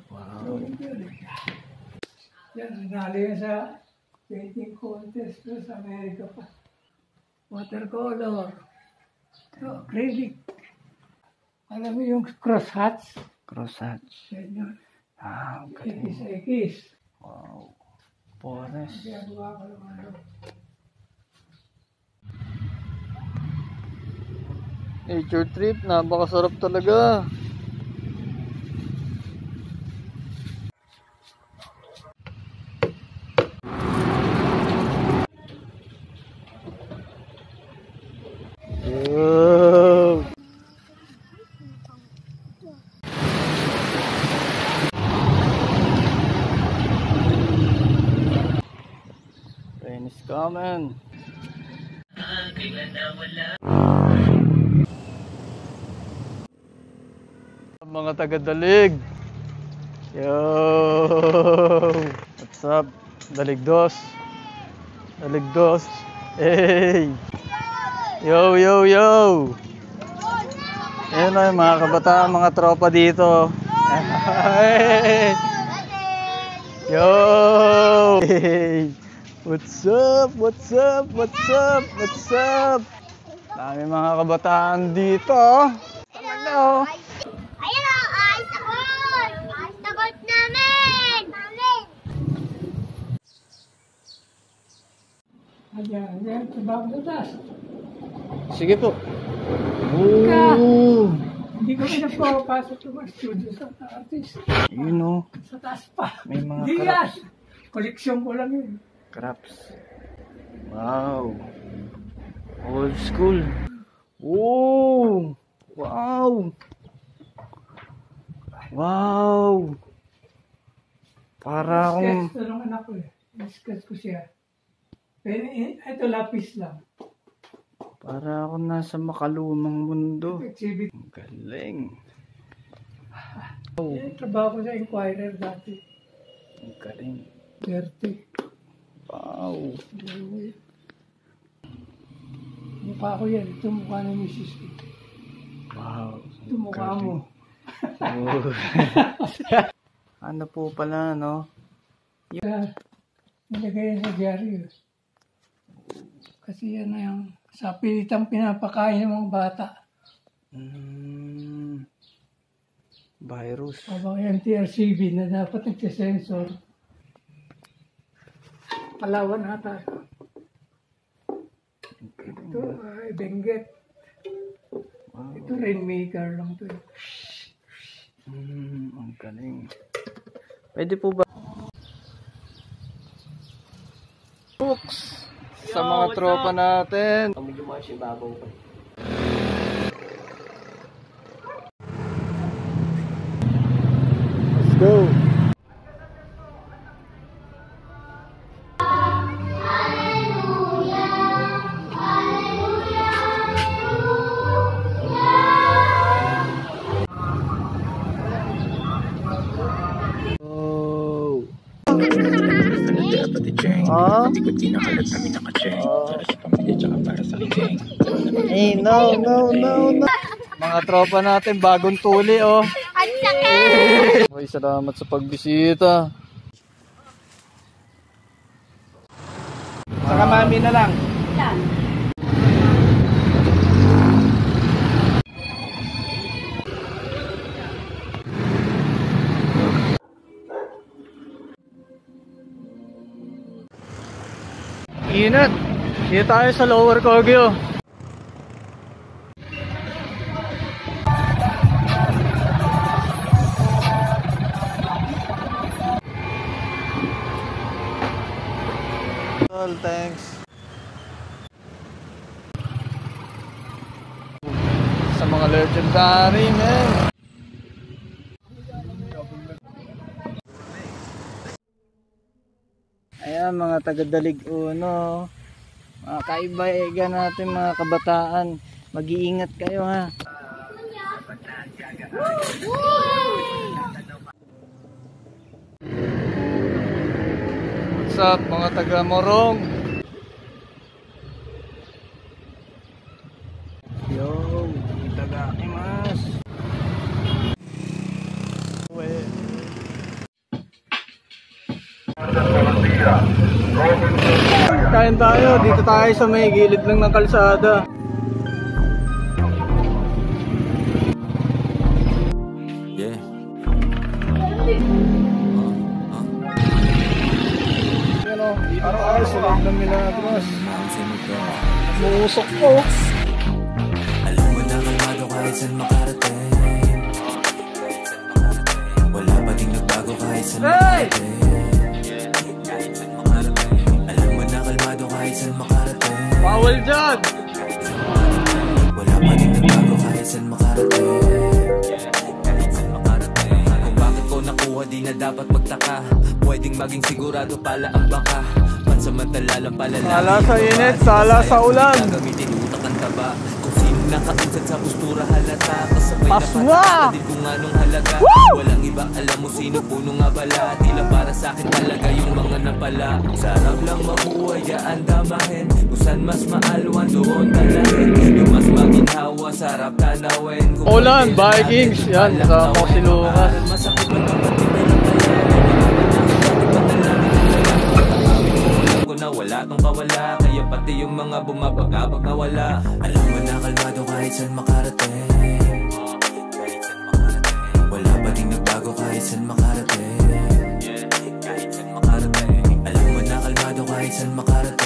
Wow. Yan, nanalo yan sa painting contest sa Amerika pa. Watercolor. So, acrylic. Alam mo yung crosshatch? Crosshatch. Yan yun. Ah, okay. Ikis. Wow. Forest. Ginagawa ko lang ano. Nature trip, napakasarap talaga. Wow. Rain is coming. Mga taga-dalig. Yo! What's up? Daligdos. Daligdos. Hey! Yo, yo, yo! Ayan o, mga kabataan, mga tropa dito. Hey! Yo! Hey! What's up? What's up? What's up? What's up? Dami mga kabataan dito. Talaga o. Ayan o, ayos na gold! Ayos na gold namin! Ayan, sa bagong butas. Sige po. Ooh. Hindi ko pinapapasok yung mga studio sa artist. Yun o. Sa taas pa. May mga Hindi yan. crabs. Koleksyon ko lang yun. Crabs. Wow. Old school. Oh. Wow. Wow. Para akong... Sketch ito ng anak ko eh. Sketch ko siya. Pero ito lapis lang. Para ako nasa makalumang mundo. Exhibit. Ang galing. Trabaho ko sa Inquirer dati. Ang galing. 30. Wow. Mukha ko yan. Ito mukha ng misis ko. Wow. Ito mukha mo. Oh. Ano po pala, no? Nilagay yan sa dyaryo. Kasi yan na yung sa pilitang pinapakain ng mga bata. Virus. Habang MTRCB na dapat nagsisensor. Palawan ata. Ito ay Benguet. Wow. Ito rainmaker lang to. Ang galing. Pwede po ba? Books sa mga tropa natin. Let's go. Oh. Eh, no. Mga tropa natin, bagong tuli, oh. Ang sakit! Okay, salamat sa pagbisita. Saka mami na lang. Inat. Dito tayo sa Lower Kogyo. Thanks. Sa mga legendary, man. Ayan, mga taga-Dalig Uno, mga kaibigan natin, mga kabataan, mag-iingat kayo, ha. What's up, mga taga-Morong? Yo, itagakimasu. Kain tayo, dito tayo sa may gilid lang ng kalsada. Yeah. Yan o, araw-araw sa loob ng Milagros. Musok ko. Alam mo na kalmado kahit saan makarating. Wala pa ding nagbago kahit saan makarating. Alam mo na kalmado kahit saan makarating. Bawal dyan! Wala pa ding nagbago kahit saan makarating. Kung bakit ko nakuha di na dapat magtaka. Pwedeng maging sigurado pala ang baka. Pansamantala lang pala lang. Sala sa init, sala sa ulan. Gagamitin utak ang taba. Kung sino nakainsan sa postura halata. Kasabay Paswa! na patakatin kung anong halaga. Walang iba alam mo sino puno nga bala. Tila para sa akin talaga yung mga napala. Sarap lang mabuhay ang damahin. Kung saan mas maalwan doon dalahin. Yung mas maginhawa sarap tanawin. Ulan, Vikings. Yan, sa Kosilukas. Masakit man ang patibay ng kaya. Na wala tong kawala. Kaya pati yung mga bumabagabag na wala. Alam mo na kalmado kahit saan makarating. Wala pa ding nagbago kahit saan makarating. Alam mo na kalmado kahit saan makarating.